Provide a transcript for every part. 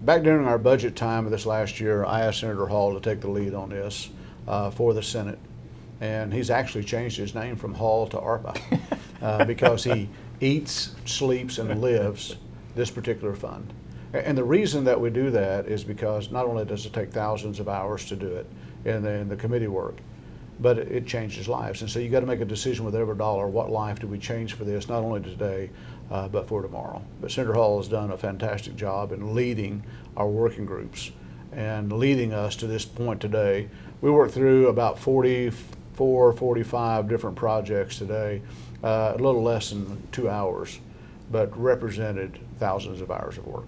back during our budget time of this last year, I asked Senator Hall to take the lead on this for the Senate. And he's actually changed his name from Hall to ARPA because he eats, sleeps, and lives this particular fund. And the reason that we do that is because not only does it take thousands of hours to do it in the committee work, but it changes lives. And so you got to make a decision with every dollar, what life do we change for this, not only today, but for tomorrow. But Senator Hall has done a fantastic job in leading our working groups and leading us to this point today. We worked through about 44, 45 different projects today, a little less than 2 hours, but represented thousands of hours of work.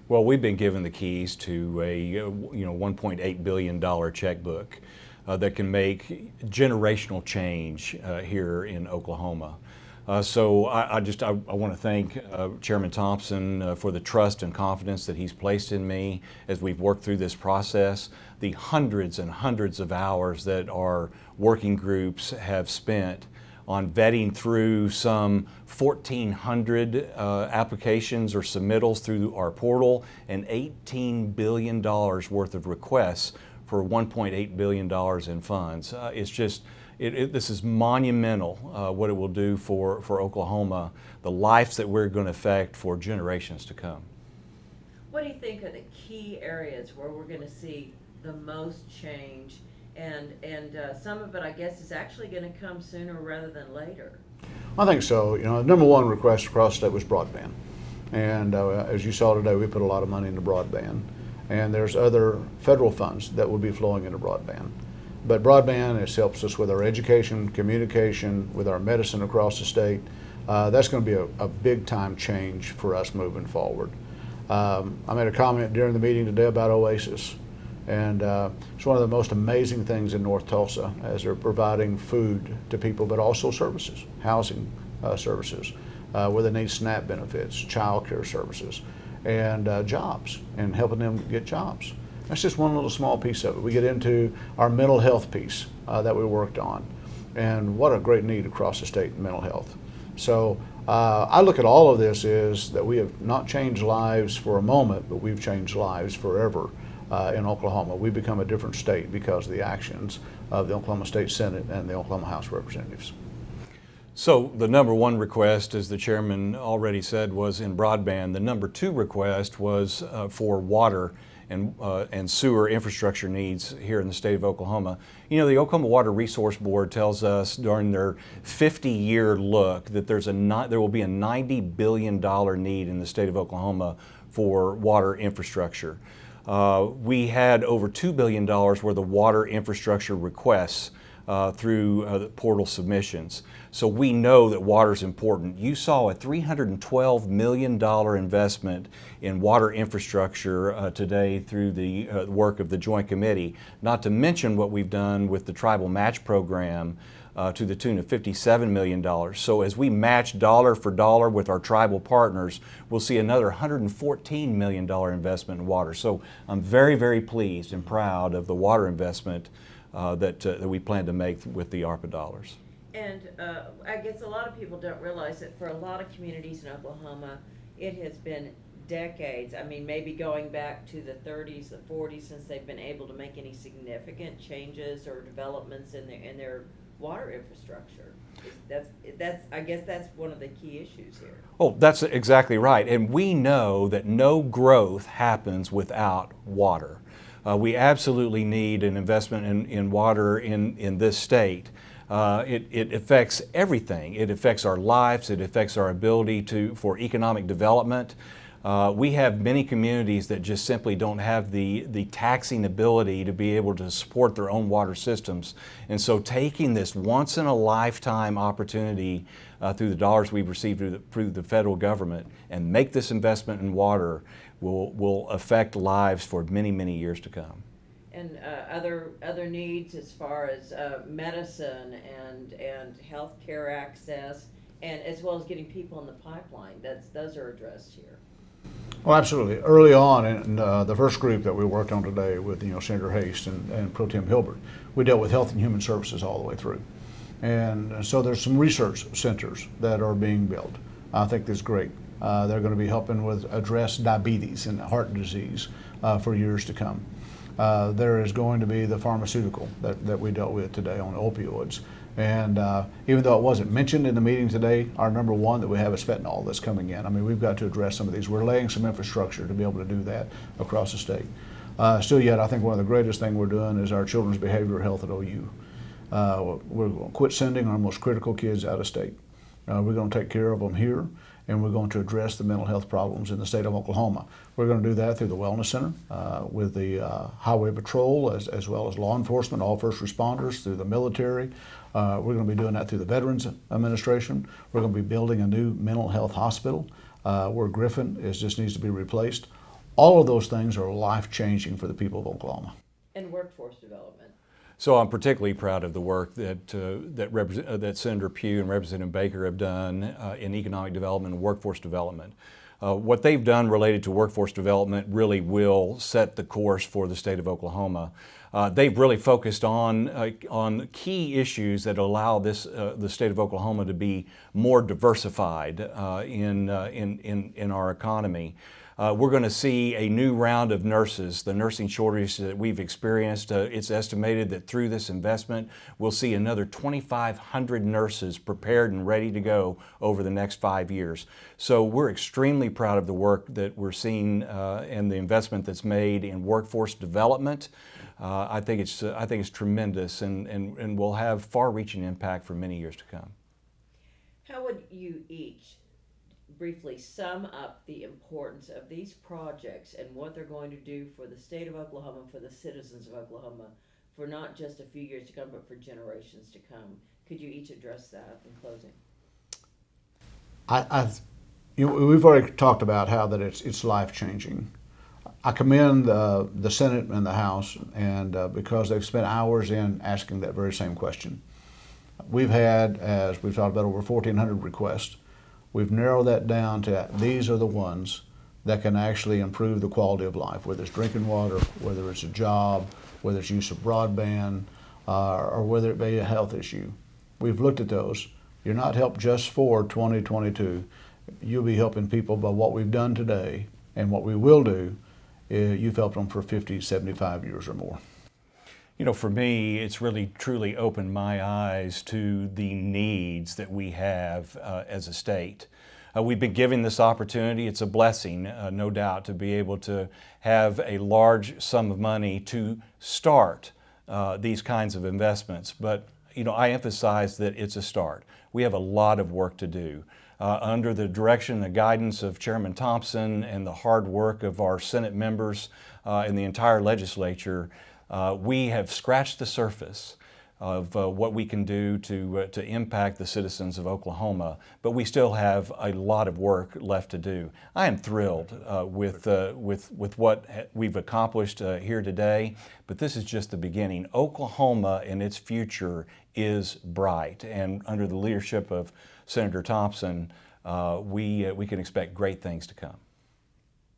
Well, we've been given the keys to a $1.8 billion checkbook that can make generational change here in Oklahoma. So I want to thank Chairman Thompson for the trust and confidence that he's placed in me as we've worked through this process. The hundreds and hundreds of hours that our working groups have spent on vetting through some 1,400 applications or submittals through our portal and $18 billion worth of requests for $1.8 billion in funds. It's just, this is monumental what it will do for Oklahoma, the lives that we're going to affect for generations to come. What do you think are the key areas where we're going to see the most change? And some of it, I guess, is actually going to come sooner rather than later. I think so. The number one request across the state was broadband. And as you saw today, we put a lot of money into broadband. And there's other federal funds that will be flowing into broadband. But broadband, it helps us with our education, communication, with our medicine across the state. That's going to be a big time change for us moving forward. I made a comment during the meeting today about Oasis. And it's one of the most amazing things in North Tulsa as they're providing food to people, but also services, housing services, where they need SNAP benefits, child care services, and jobs, and helping them get jobs. That's just one little small piece of it. We get into our mental health piece that we worked on, and what a great need across the state in mental health. So I look at all of this is that we have not changed lives for a moment, but we've changed lives forever. In Oklahoma. We've become a different state because of the actions of the Oklahoma State Senate and the Oklahoma House of Representatives. So the number one request, as the chairman already said, was in broadband. The number two request was for water and sewer infrastructure needs here in the state of Oklahoma. The Oklahoma Water Resource Board tells us during their 50-year look that there will be a $90 billion need in the state of Oklahoma for water infrastructure. We had over $2 billion worth of water infrastructure requests through the portal submissions. So we know that water is important. You saw a $312 million investment in water infrastructure today through the work of the Joint Committee, not to mention what we've done with the Tribal Match Program to the tune of $57 million. So as we match dollar for dollar with our tribal partners, we'll see another $114 million investment in water. So I'm very, very pleased and proud of the water investment that we plan to make with the ARPA dollars. And I guess a lot of people don't realize that for a lot of communities in Oklahoma, it has been decades, maybe going back to the 30s, the 40s, since they've been able to make any significant changes or developments in their water infrastructure. I guess that's one of the key issues here. Oh, that's exactly right. And we know that no growth happens without water. We absolutely need an investment in water in this state. It affects everything. It affects our lives. It affects our ability for economic development. We have many communities that just simply don't have the taxing ability to be able to support their own water systems. And so taking this once in a lifetime opportunity through the dollars we've received through the federal government and make this investment in water will affect lives for many, many years to come. And other needs as far as medicine and health care access, and as well as getting people in the pipeline, those are addressed here. Well, absolutely. Early on in the first group that we worked on today with Senator Hast and Pro Tem Hilbert, we dealt with health and human services all the way through. And so there's some research centers that are being built. I think that's great. They're going to be helping with address diabetes and heart disease for years to come. There is going to be the pharmaceutical that we dealt with today on opioids. And even though it wasn't mentioned in the meeting today, our number one that we have is fentanyl that's coming in. I mean, we've got to address some of these. We're laying some infrastructure to be able to do that across the state. Still yet, I think one of the greatest things we're doing is our children's behavioral health at OU. We're going to quit sending our most critical kids out of state. We're going to take care of them here, and we're going to address the mental health problems in the state of Oklahoma. We're going to do that through the Wellness Center, with the Highway Patrol, as well as law enforcement, all first responders, through the military. We're going to be doing that through the Veterans Administration. We're going to be building a new mental health hospital where Griffin just needs to be replaced. All of those things are life-changing for the people of Oklahoma. And workforce development. So I'm particularly proud of the work that Senator Pugh and Representative Baker have done in economic development and workforce development. What they've done related to workforce development really will set the course for the state of Oklahoma. They've really focused on key issues that allow the state of Oklahoma to be more diversified in our economy. We're going to see a new round of nurses. The nursing shortage that we've experienced, it's estimated that through this investment, we'll see another 2,500 nurses prepared and ready to go over the next 5 years. So we're extremely proud of the work that we're seeing and the investment that's made in workforce development. I think it's tremendous and will have far-reaching impact for many years to come. How would you each briefly sum up the importance of these projects and what they're going to do for the state of Oklahoma, for the citizens of Oklahoma, for not just a few years to come, but for generations to come? Could you each address that in closing? We've already talked about how that it's life-changing. I commend the Senate and the House, and because they've spent hours in asking that very same question. We've had, as we've talked about, over 1,400 requests. We've narrowed that down to these are the ones that can actually improve the quality of life, whether it's drinking water, whether it's a job, whether it's use of broadband, or whether it be a health issue. We've looked at those. You're not helped just for 2022. You'll be helping people by what we've done today, and what we will do, you've helped them for 50, 75 years or more. You know, for me, it's really truly opened my eyes to the needs that we have as a state. We've been given this opportunity. It's a blessing, no doubt, to be able to have a large sum of money to start these kinds of investments. But, you know, I emphasize that it's a start. We have a lot of work to do. Under the direction and the guidance of Chairman Thompson and the hard work of our Senate members and the entire legislature, we have scratched the surface of what we can do to impact the citizens of Oklahoma, but we still have a lot of work left to do. I am thrilled with what we've accomplished here today, but this is just the beginning. Oklahoma and its future is bright, and under the leadership of Senator Thompson, we can expect great things to come.